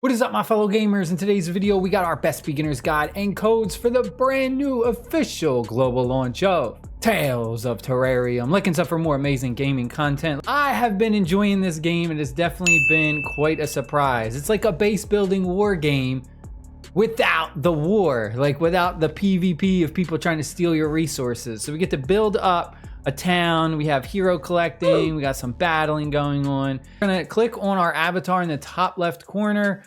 What is up, my fellow gamers? In today's video, we got our best beginner's guide and codes for the brand new official global launch of Tales of Terrarium. Looking up for more amazing gaming content. I have been enjoying this game. It has definitely been quite a surprise. It's like a base building war game without the war, like without the PvP of people trying to steal your resources. So we get to build up a town, we have hero collecting, we got some battling going on. We're gonna click on our avatar in the top left corner,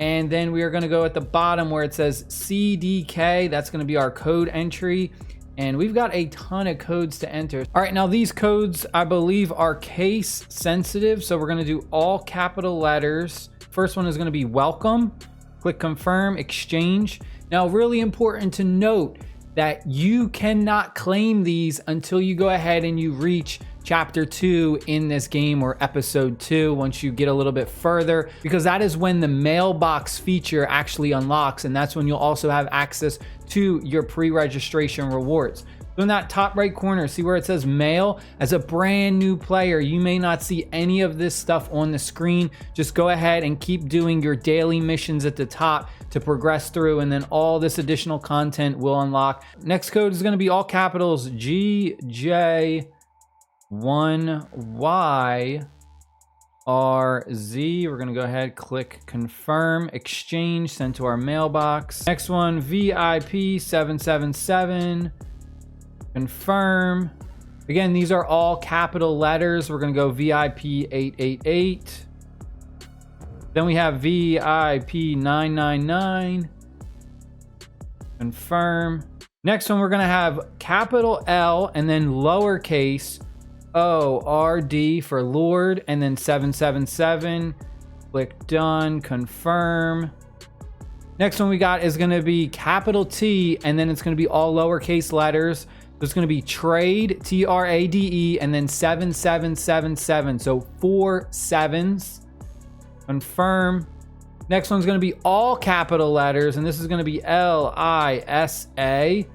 and then we are gonna go at the bottom where it says CDK. That's gonna be our code entry, and we've got a ton of codes to enter. All right, now these codes, I believe, are case sensitive, so we're gonna do all capital letters. First one is gonna be welcome. Click confirm, exchange. Now, really important to note that you cannot claim these until you go ahead and you reach chapter 2 in this game, or episode 2 once you get a little bit further, because that is when the mailbox feature actually unlocks, and that's when you'll also have access to your pre-registration rewards. So in that top right corner, see where it says mail? As a brand new player, you may not see any of this stuff on the screen. Just go ahead and keep doing your daily missions at the top to progress through, and then all this additional content will unlock. Next code is going to be all capitals GJ1YRZ. We're going to go ahead, click confirm, exchange, send to our mailbox. Next one, VIP777. Confirm. Again, these are all capital letters. We're going to go VIP 888. Then we have VIP 999. Confirm. Next one, we're going to have capital L and then lowercase ORD for Lord, and then 777. Click done. Confirm. Next one we got is going to be capital T, and then it's going to be all lowercase letters. So it's going to be trade, TRADE, and then 7777. So 4 7s. Confirm. Next one's going to be all capital letters, and this is going to be LISA.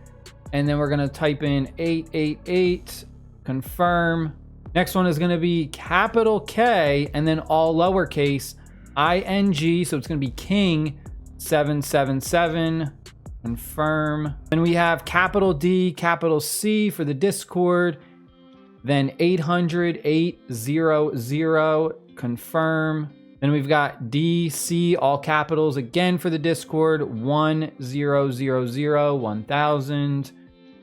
And then we're going to type in 888. Confirm. Next one is going to be capital K, and then all lowercase ING. So it's going to be King 777. Confirm. Then we have capital D, capital C for the Discord. Then 800 800. Confirm. Then we've got DC, all capitals again for the Discord. 1000 1000.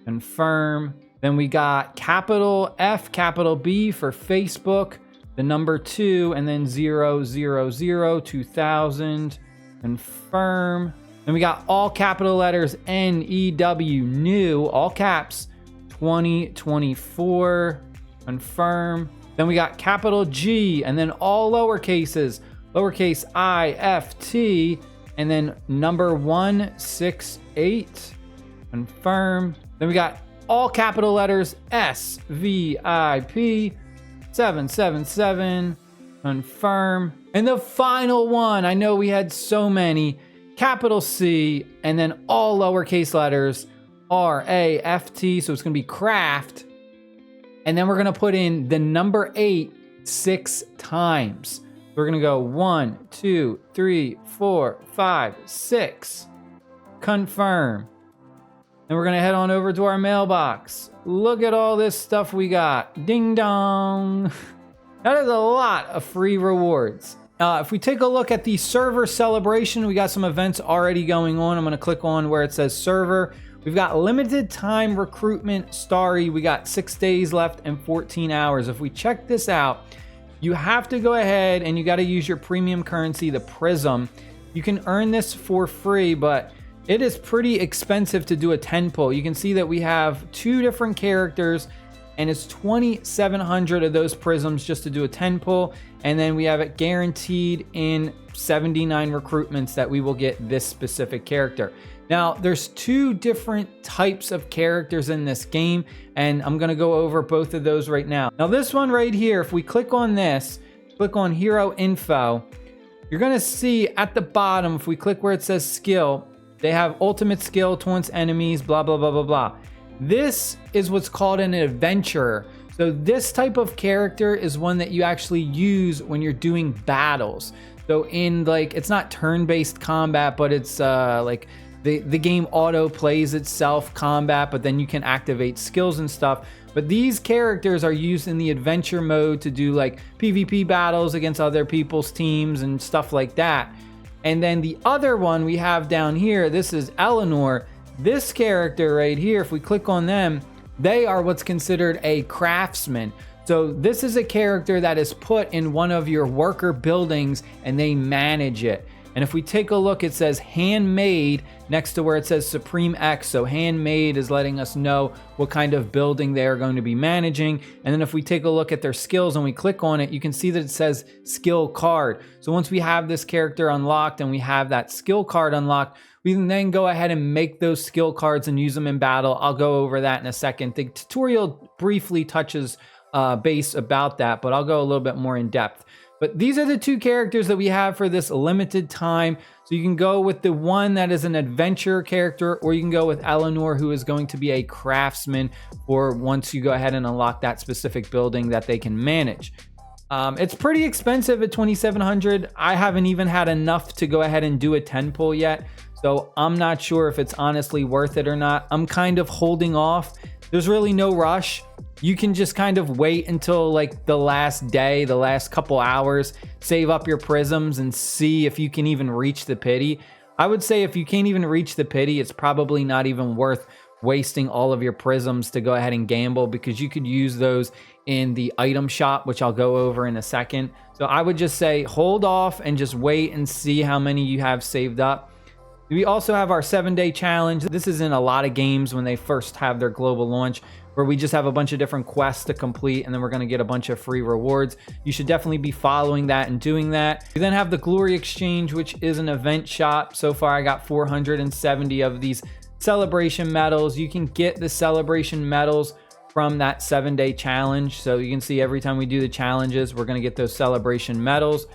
Confirm. Then we got capital F, capital B for Facebook. The number 2, and then 000 2000. Confirm. Then we got all capital letters NEW, new, all caps, 2024. Confirm. Then we got capital G, and then all lowercases, lowercase IFT, and then number 168. Confirm. Then we got all capital letters SVIP 777. Confirm. And the final one, I know we had so many, capital C, and then all lowercase letters RAFT. So it's going to be craft. And then we're going to put in the number 8 6 times. We're going to go 1, 2, 3, 4, 5, 6. Confirm. And we're going to head on over to our mailbox. Look at all this stuff we got. Ding dong. That is a lot of free rewards. If we take a look at the server celebration, we got some events already going on. I'm going to click on where it says server. We've got limited time recruitment starry. We got 6 days left and 14 hours. If we check this out, you have to go ahead and you got to use your premium currency, the Prism. You can earn this for free, but it is pretty expensive to do a 10 pull. You can see that we have 2 different characters, and it's 2,700 of those prisms just to do a 10 pull. And then we have it guaranteed in 79 recruitments that we will get this specific character. Now, there's 2 different types of characters in this game, and I'm going to go over both of those right now. Now, this one right here, if we click on this, click on hero info, you're going to see at the bottom, if we click where it says skill, they have ultimate skill, taunts enemies, blah, blah, blah, blah, blah. This is what's called an adventurer. So this type of character is one that you actually use when you're doing battles. So in like, it's not turn-based combat, but it's like the game auto plays itself combat, but then you can activate skills and stuff. But these characters are used in the adventure mode to do like PvP battles against other people's teams and stuff like that. And then the other one we have down here, this is Eleanor. This character right here, if we click on them, they are what's considered a craftsman. So this is a character that is put in one of your worker buildings and they manage it. And if we take a look, it says handmade next to where it says Supreme X. So handmade is letting us know what kind of building they are going to be managing. And then if we take a look at their skills and we click on it, you can see that it says skill card. So once we have this character unlocked and we have that skill card unlocked, we can then go ahead and make those skill cards and use them in battle. I'll go over that in a second. The tutorial briefly touches base about that, but I'll go a little bit more in depth. But these are the two characters that we have for this limited time. So you can go with the one that is an adventure character, or you can go with Eleanor, who is going to be a craftsman, or once you go ahead and unlock that specific building that they can manage. It's pretty expensive at $2,700. I haven't even had enough to go ahead and do a 10 pull yet. So I'm not sure if it's honestly worth it or not. I'm kind of holding off. There's really no rush. You can just kind of wait until like the last day, the last couple hours, save up your prisms and see if you can even reach the pity. I would say if you can't even reach the pity, it's probably not even worth wasting all of your prisms to go ahead and gamble, because you could use those in the item shop, which I'll go over in a second. So I would just say hold off and just wait and see how many you have saved up. We also have our 7-day challenge. This is in a lot of games when they first have their global launch, where we just have a bunch of different quests to complete and then we're going to get a bunch of free rewards. You should definitely be following that and doing that. We then have the Glory Exchange, which is an event shop. So far I got 470 of these celebration medals. You can get the celebration medals from that 7-day challenge. So you can see every time we do the challenges, we're going to get those celebration medals.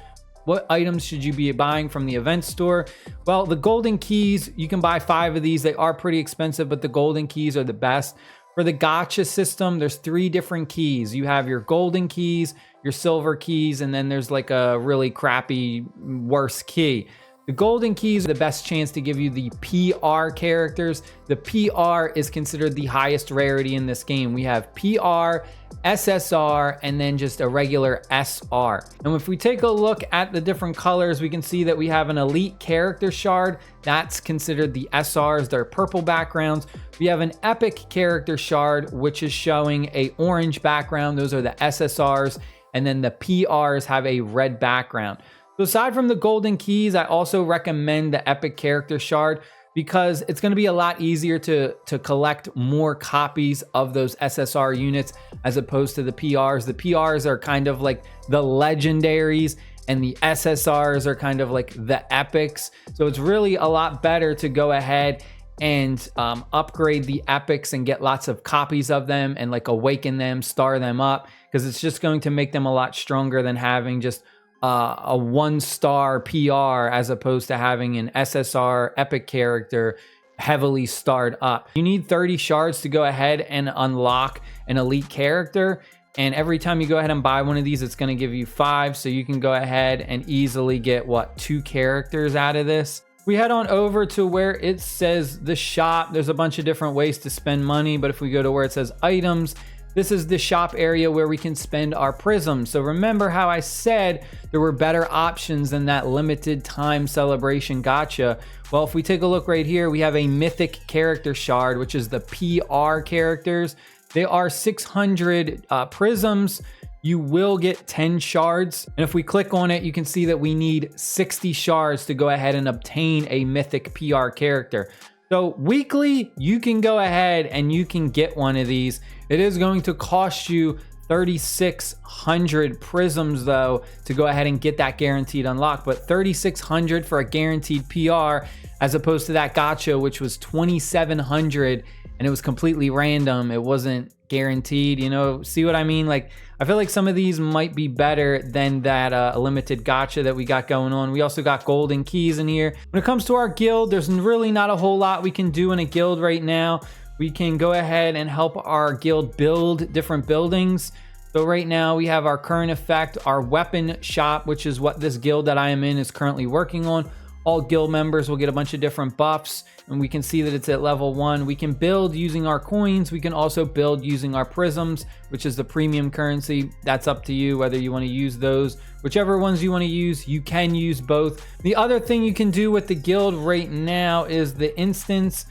What items should you be buying from the event store? Well, the golden keys, you can buy 5 of these. They are pretty expensive, but the golden keys are the best. For the gacha system, there's 3 different keys. You have your golden keys, your silver keys, and then there's like a really crappy, worse key. The golden keys are the best chance to give you the PR characters. The PR is considered the highest rarity in this game. We have PR, SSR, and then just a regular SR. And if we take a look at the different colors, we can see that we have an elite character shard. That's considered the SRs, they're purple backgrounds. We have an epic character shard, which is showing a orange background. Those are the SSRs. And then the PRs have a red background. So aside from the golden keys, I also recommend the epic character shard, because it's going to be a lot easier to collect more copies of those SSR units as opposed to the PRs. The PRs are kind of like the legendaries and the SSRs are kind of like the epics. So it's really a lot better to go ahead and upgrade the epics and get lots of copies of them and like awaken them, star them up, because it's just going to make them a lot stronger than having just a 1-star PR as opposed to having an SSR epic character heavily starred up. You need 30 shards to go ahead and unlock an elite character. And every time you go ahead and buy one of these, it's going to give you 5. So you can go ahead and easily get 2 characters out of this. We head on over to where it says the shop. There's a bunch of different ways to spend money, but if we go to where it says items, this is the shop area where we can spend our prisms. So remember how I said there were better options than that limited time celebration gacha. Well, if we take a look right here, we have a mythic character shard, which is the PR characters. They are 600 prisms. You will get 10 shards. And if we click on it, you can see that we need 60 shards to go ahead and obtain a mythic PR character. So weekly, you can go ahead and you can get one of these. It is going to cost you 3,600 prisms though to go ahead and get that guaranteed unlock, but 3,600 for a guaranteed PR as opposed to that gacha, which was 2,700 and it was completely random. It wasn't guaranteed, you know, see what I mean? Like, I feel like some of these might be better than that limited gacha that we got going on. We also got golden keys in here. When it comes to our guild, there's really not a whole lot we can do in a guild right now. We can go ahead and help our guild build different buildings. So right now we have our current effect, our weapon shop, which is what this guild that I am in is currently working on. All guild members will get a bunch of different buffs, and we can see that it's at level 1. We can build using our coins. We can also build using our prisms, which is the premium currency. That's up to you whether you want to use those. Whichever ones you want to use, you can use both. The other thing you can do with the guild right now is the instance.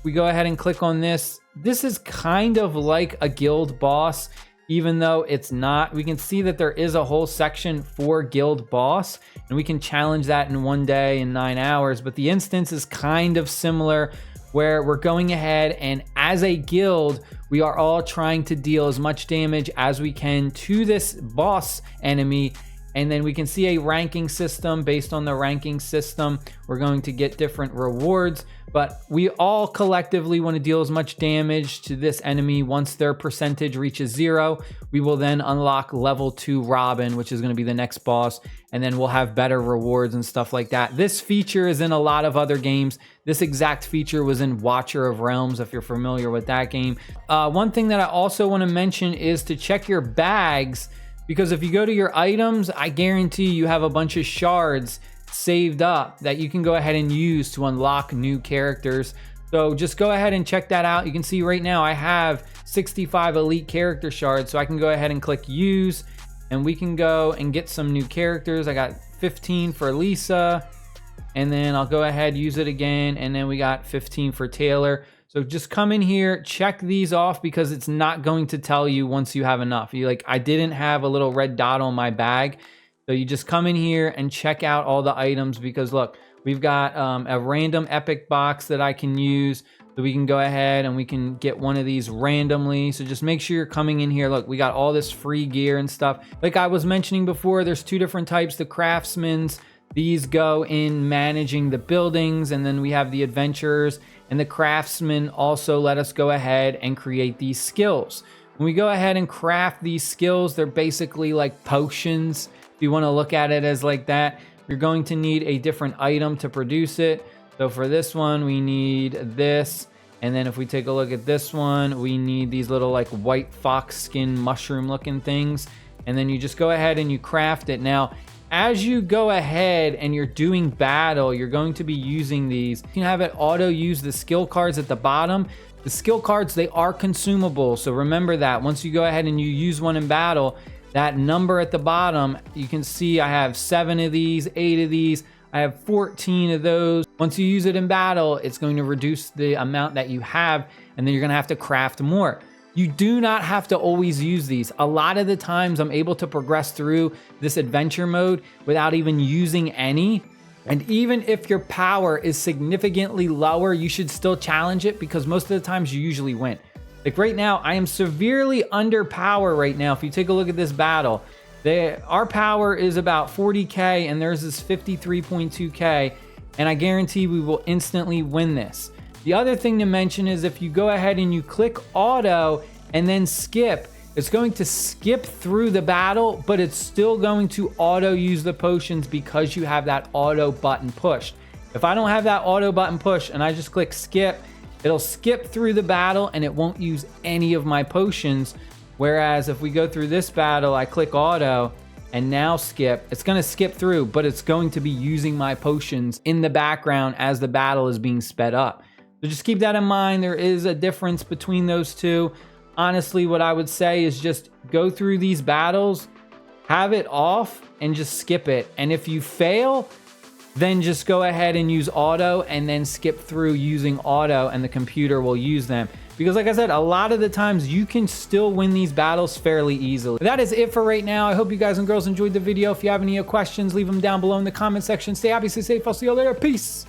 We go ahead and click on this. This is kind of like a guild boss, even though it's not. We can see that there is a whole section for guild boss, and we can challenge that in 1 day in 9 hours. But the instance is kind of similar, where we're going ahead and as a guild, we are all trying to deal as much damage as we can to this boss enemy. And then we can see a ranking system. Based on the ranking system, we're going to get different rewards, but we all collectively want to deal as much damage to this enemy. Once their percentage reaches 0, we will then unlock level 2 Robin, which is going to be the next boss, and then we'll have better rewards and stuff like that. This feature is in a lot of other games. This exact feature was in Watcher of Realms, if you're familiar with that game. One thing that I also want to mention is to check your bags, because if you go to your items, I guarantee you have a bunch of shards saved up that you can go ahead and use to unlock new characters. So just go ahead and check that out. You can see right now I have 65 elite character shards, so I can go ahead and click use, and we can go and get some new characters. I got 15 for Lisa, and then I'll go ahead, use it again, and then we got 15 for Taylor. So just come in here, check these off, because it's not going to tell you once you have enough. You like, I didn't have a little red dot on my bag. So you just come in here and check out all the items, because look, we've got a random epic box that I can use. So we can go ahead and we can get one of these randomly. So just make sure you're coming in here. Look, we got all this free gear and stuff. Like I was mentioning before, there's 2 different types, the craftsman's. These go in managing the buildings, and then we have the adventurers, and the craftsmen also let us go ahead and create these skills. When we go ahead and craft these skills, they're basically like potions. If you want to look at it as like that, you're going to need a different item to produce it. So for this one, we need this. And then if we take a look at this one, we need these little like white fox skin mushroom looking things. And then you just go ahead and you craft it. Now, as you go ahead and you're doing battle, you're going to be using these. You can have it auto use the skill cards at the bottom. The skill cards, they are consumable. So remember that once you go ahead and you use one in battle, that number at the bottom, you can see I have 7 of these, 8 of these. I have 14 of those. Once you use it in battle, it's going to reduce the amount that you have, and then you're gonna have to craft more. You do not have to always use these. A lot of the times I'm able to progress through this adventure mode without even using any. And even if your power is significantly lower, you should still challenge it, because most of the times you usually win. Like right now, I am severely under power right now. If you take a look at this battle, our power is about 40K and theirs is 53.2K. And I guarantee we will instantly win this. The other thing to mention is if you go ahead and you click auto and then skip, it's going to skip through the battle, but it's still going to auto use the potions because you have that auto button pushed. If I don't have that auto button pushed and I just click skip, it'll skip through the battle and it won't use any of my potions. Whereas if we go through this battle, I click auto and now skip, it's gonna skip through, but it's going to be using my potions in the background as the battle is being sped up. So just keep that in mind. There is a difference between those two. Honestly, what I would say is just go through these battles, have it off, and just skip it. And if you fail, then just go ahead and use auto and then skip through using auto, and the computer will use them. Because like I said, a lot of the times you can still win these battles fairly easily. That is it for right now. I hope you guys and girls enjoyed the video. If you have any questions, leave them down below in the comment section. Stay happy, stay safe. I'll see you later. Peace.